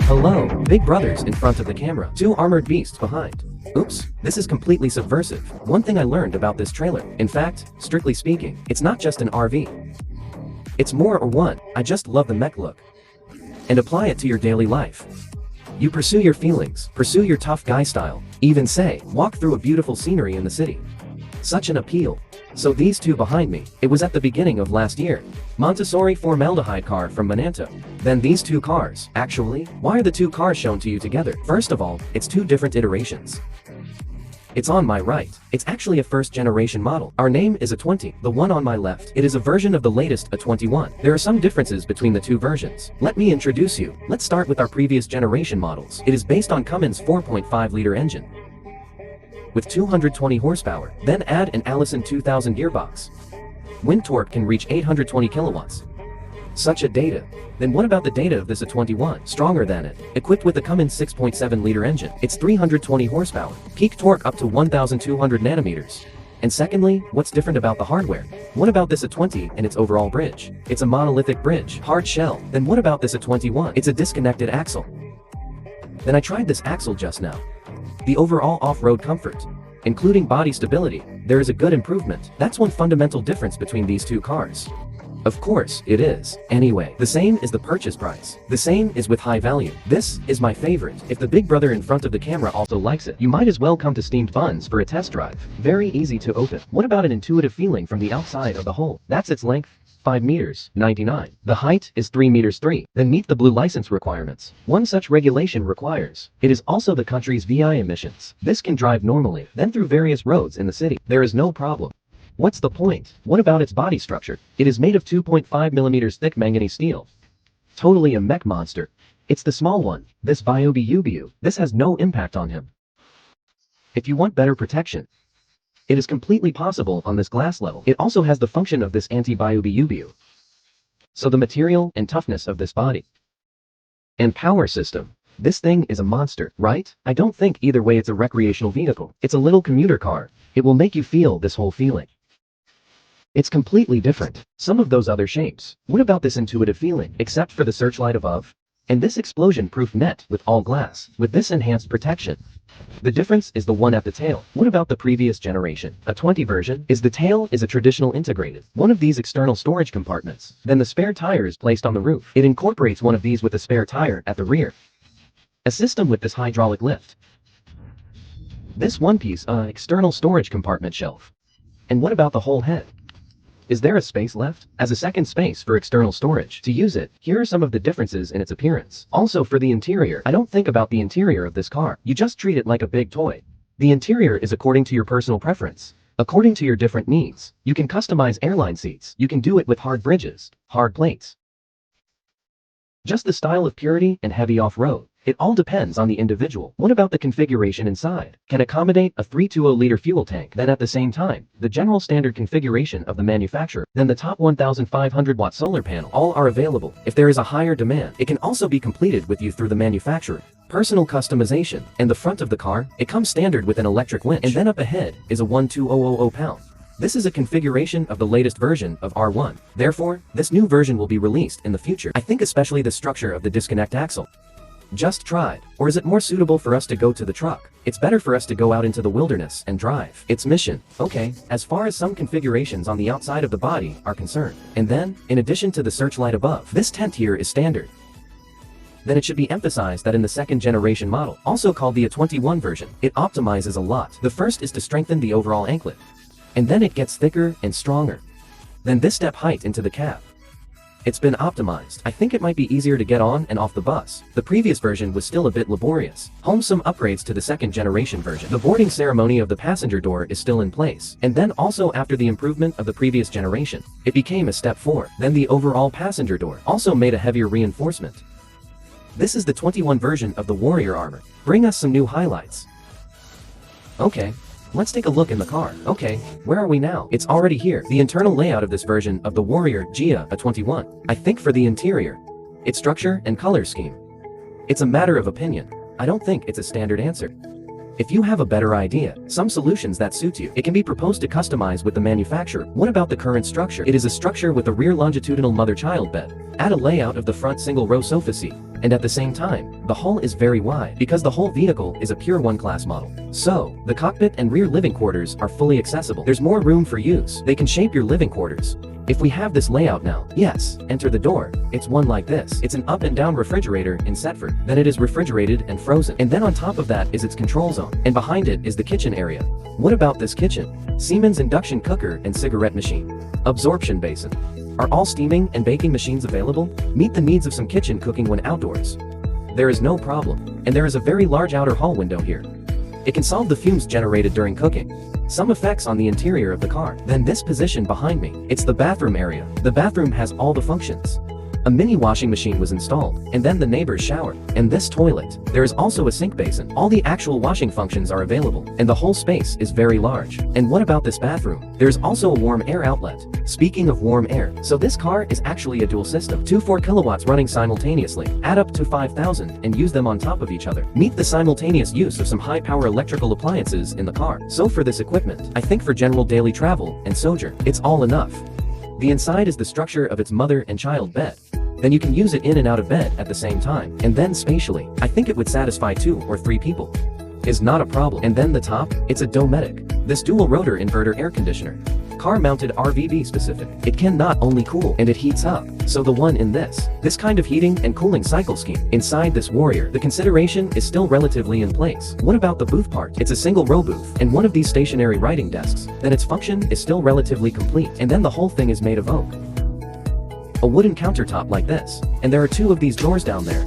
Hello, big brothers in front of the camera, two armored beasts behind. Oops, this is completely subversive. One thing I learned about this trailer, in fact, strictly speaking, it's not just an RV. It's more or one. I just love the mech look. And apply it to your daily life. You pursue your feelings, pursue your tough guy style, even say, walk through a beautiful scenery in the city. Such an appeal. So these two behind me, it was at the beginning of last year. Montessori formaldehyde car from Monanto. Then these two cars. Actually, why are the two cars shown to you together? First of all, it's two different iterations. It's on my right. It's actually a first generation model. Our name is A20. The one on my left, it is a version of the latest A21. There are some differences between the two versions. Let me introduce you. Let's start with our previous generation models. It is based on Cummins 4.5-liter engine with 220 horsepower. Then add an Allison 2000 gearbox. Wind torque can reach 820 kilowatts. Such a data. Then what about the data of this A21? Stronger than it. Equipped with the Cummins 6.7-liter engine. It's 320 horsepower. Peak torque up to 1,200 nanometers. And secondly, what's different about the hardware? What about this A20 and its overall bridge? It's a monolithic bridge, hard shell. Then what about this A21? It's a disconnected axle. Then I tried this axle just now. The overall off-road comfort, including body stability, there is a good improvement. That's one fundamental difference between these two cars. Of course, it is. Anyway, the same is the purchase price. The same is with high value. This is my favorite. If the big brother in front of the camera also likes it, you might as well come to Steamed Buns for a test drive. Very easy to open. What about an intuitive feeling from the outside of the hole? That's its length. 5 meters, 99. The height is 3 meters 3. Then meet the blue license requirements. One such regulation requires. It is also the country's VI emissions. This can drive normally, then through various roads in the city. There is no problem. What's the point? What about its body structure? It is made of 2.5 millimeters thick manganese steel. Totally a mech monster. It's the small one. This Biobu. This has no impact on him. If you want better protection, it is completely possible on this glass level. It also has the function of this anti-Biobu. So the material and toughness of this body. And power system. This thing is a monster, right? I don't think either way it's a recreational vehicle. It's a little commuter car. It will make you feel this whole feeling. It's completely different. Some of those other shapes. What about this intuitive feeling? Except for the searchlight above. And this explosion-proof net with all glass. With this enhanced protection. The difference is the one at the tail. What about the previous generation? A20 version is the tail is a traditional integrated. One of these external storage compartments. Then the spare tire is placed on the roof. It incorporates one of these with a spare tire at the rear. A system with this hydraulic lift. This one piece, external storage compartment shelf. And what about the whole head? Is there a space left? As a second space for external storage. To use it, here are some of the differences in its appearance. Also for the interior, I don't think about the interior of this car. You just treat it like a big toy. The interior is according to your personal preference. According to your different needs. You can customize airline seats. You can do it with hard bridges, hard plates. Just the style of purity and heavy off-road. It all depends on the individual. What about the configuration inside? Can accommodate a 320-liter fuel tank. Then at the same time, the general standard configuration of the manufacturer. Then the top 1,500-watt solar panel. All are available. If there is a higher demand, it can also be completed with you through the manufacturer. Personal customization. And the front of the car, it comes standard with an electric winch. And then up ahead is a 1,200 pound. This is a configuration of the latest version of R1. Therefore, this new version will be released in the future. I think especially the structure of the disconnect axle. Just tried. Or is it more suitable for us to go to the truck? It's better for us to go out into the wilderness and drive. Its mission. Okay, as far as some configurations on the outside of the body are concerned. And then, in addition to the searchlight above, this tent here is standard. Then it should be emphasized that in the second generation model, also called the A21 version, it optimizes a lot. The first is to strengthen the overall anklet. And then it gets thicker and stronger. Then this step height into the cab. It's been optimized. I think it might be easier to get on and off the bus. The previous version was still a bit laborious. Home some upgrades to the second generation version. The boarding ceremony of the passenger door is still in place. And then also after the improvement of the previous generation, it became a step forward. Then the overall passenger door also made a heavier reinforcement. This is the 21 version of the Warrior armor. Bring us some new highlights. Okay. Let's take a look in the car. Okay, where are we now? It's already here. The internal layout of this version of the Warrior Gia A21. I think for the interior, its structure and color scheme. It's a matter of opinion. I don't think it's a standard answer. If you have a better idea, some solutions that suits you, it can be proposed to customize with the manufacturer. What about the current structure? It is a structure with a rear longitudinal mother-child bed. Add a layout of the front single-row sofa seat. And at the same time, the hull is very wide because the whole vehicle is a pure one-class model. So, the cockpit and rear living quarters are fully accessible. There's more room for use. They can shape your living quarters. If we have this layout now, yes, enter the door. It's one like this. It's an up and down refrigerator in Setford. Then it is refrigerated and frozen. And then on top of that is its control zone. And behind it is the kitchen area. What about this kitchen? Siemens induction cooker and cigarette machine. Absorption basin. Are all steaming and baking machines available? Meet the needs of some kitchen cooking when outdoors. There is no problem. And there is a very large outer hall window here. It can solve the fumes generated during cooking. Some effects on the interior of the car. Then this position behind me, it's the bathroom area. The bathroom has all the functions. A mini washing machine was installed, and then the neighbor's shower. And this toilet. There is also a sink basin. All the actual washing functions are available, and the whole space is very large. And what about this bathroom? There's also a warm air outlet. Speaking of warm air, so this car is actually a dual system. Two 4 kilowatts running simultaneously. Add up to 5,000 and use them on top of each other. Meet the simultaneous use of some high-power electrical appliances in the car. So for this equipment, I think for general daily travel and sojourn, it's all enough. The inside is the structure of its mother and child bed. Then you can use it in and out of bed at the same time. And then spatially, I think it would satisfy 2 or 3 people. Is not a problem. And then the top, it's a Dometic. This dual rotor inverter air conditioner. Car mounted RVB specific. It can not only cool, and it heats up. So the one in this kind of heating and cooling cycle scheme. Inside this Warrior, the consideration is still relatively in place. What about the booth part? It's a single row booth, and one of these stationary writing desks. Then its function is still relatively complete. And then the whole thing is made of oak. A wooden countertop like this. And there are 2 of these drawers down there.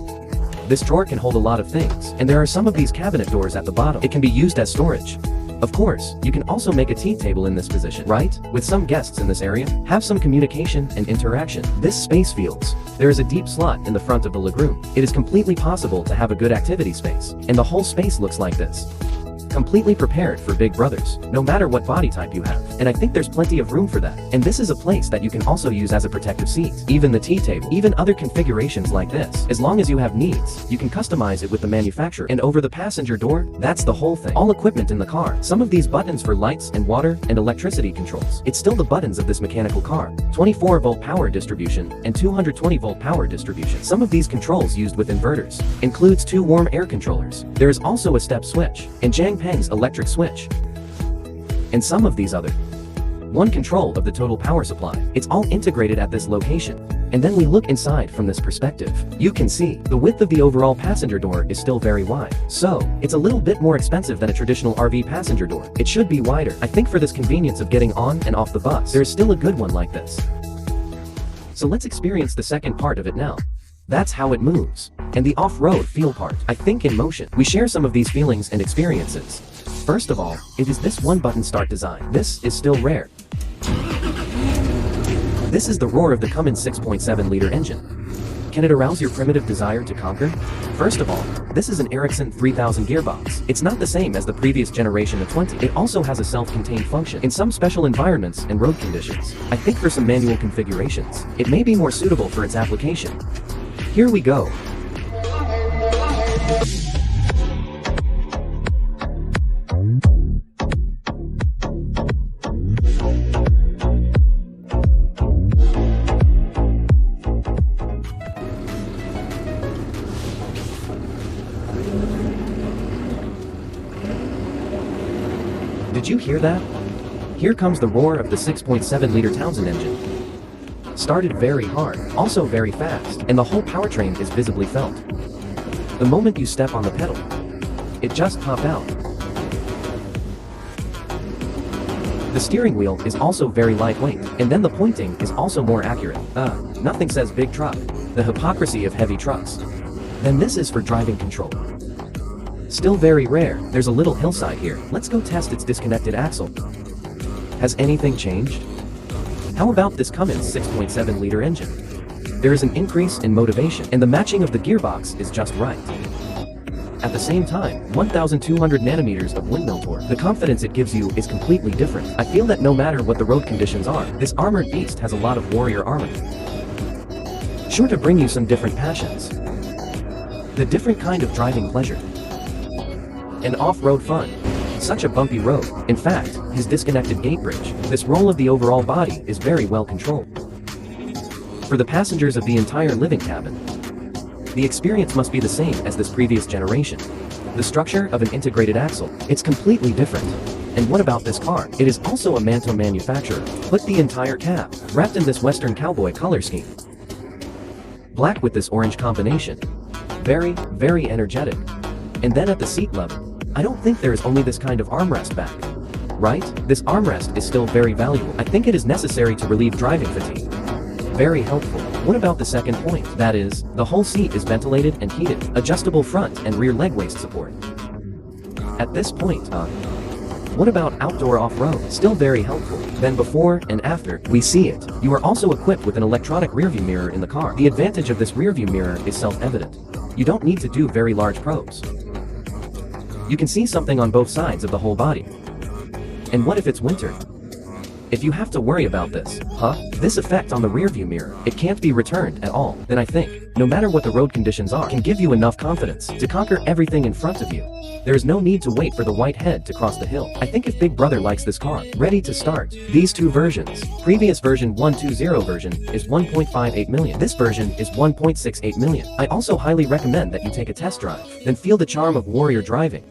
This drawer can hold a lot of things, and there are some of these cabinet doors at the bottom. It can be used as storage. Of course, you can also make a tea table in this position, right? With some guests in this area, have some communication and interaction. This space feels. There is a deep slot in the front of the legroom. It is completely possible to have a good activity space, and the whole space looks like this. Completely prepared for big brothers, no matter what body type you have. And I think there's plenty of room for that. And this is a place that you can also use as a protective seat. Even the tea table, even other configurations like this. As long as you have needs, you can customize it with the manufacturer. And over the passenger door, that's the whole thing. All equipment in the car. Some of these buttons for lights and water and electricity controls. It's still the buttons of this mechanical car. 24-volt power distribution and 220-volt power distribution. Some of these controls used with inverters. Includes 2 warm air controllers. There is also a step switch. And Peng's electric switch. And some of these other. 1 control of the total power supply. It's all integrated at this location. And then we look inside from this perspective. You can see, the width of the overall passenger door is still very wide. So, it's a little bit more expensive than a traditional RV passenger door. It should be wider. I think for this convenience of getting on and off the bus, there is still a good one like this. So let's experience the second part of it now. That's how it moves. And the off-road feel part, I think in motion. We share some of these feelings and experiences. First of all, it is this 1-button start design. This is still rare. This is the roar of the Cummins 6.7-liter engine. Can it arouse your primitive desire to conquer? First of all, this is an Ericsson 3000 gearbox. It's not the same as the previous generation of 20. It also has a self-contained function in some special environments and road conditions. I think for some manual configurations, it may be more suitable for its application. Here we go. Did you hear that? Here comes the roar of the 6.7-liter Townsend engine. Started very hard, also very fast, and the whole powertrain is visibly felt. The moment you step on the pedal, it just popped out. The steering wheel is also very lightweight, and then the pointing is also more accurate. Nothing says big truck. The hypocrisy of heavy trucks. Then this is for driving control. Still very rare. There's a little hillside here. Let's go test its disconnected axle. Has anything changed? How about this Cummins 6.7-liter engine? There is an increase in motivation, and the matching of the gearbox is just right. At the same time, 1,200 nanometers of windmill torque. The confidence it gives you is completely different. I feel that no matter what the road conditions are, this armored beast has a lot of warrior armor. Sure to bring you some different passions. The different kind of driving pleasure. and off-road fun. Such a bumpy road. In fact, his disconnected gate bridge. This roll of the overall body is very well controlled. For the passengers of the entire living cabin, the experience must be the same as this previous generation. The structure of an integrated axle, it's completely different. And what about this car? It is also a Manto manufacturer. Put the entire cab, wrapped in this Western cowboy color scheme. Black with this orange combination. Very, very energetic. And then at the seat level, I don't think there is only this kind of armrest back. Right? This armrest is still very valuable. I think it is necessary to relieve driving fatigue. Very helpful. What about the second point? That is, the whole seat is ventilated and heated, adjustable front and rear leg waist support. At this point, what about outdoor off-road? Still very helpful. Then before and after, we see it. You are also equipped with an electronic rearview mirror in the car. The advantage of this rearview mirror is self-evident. You don't need to do very large probes. You can see something on both sides of the whole body. And what if it's winter? If you have to worry about this, this effect on the rearview mirror, it can't be returned at all, then I think, no matter what the road conditions are, can give you enough confidence to conquer everything in front of you. There is no need to wait for the white head to cross the hill. I think if Big Brother likes this car, ready to start. These two versions. Previous version 120 version is 1.58 million. This version is 1.68 million. I also highly recommend that you take a test drive, then feel the charm of warrior driving.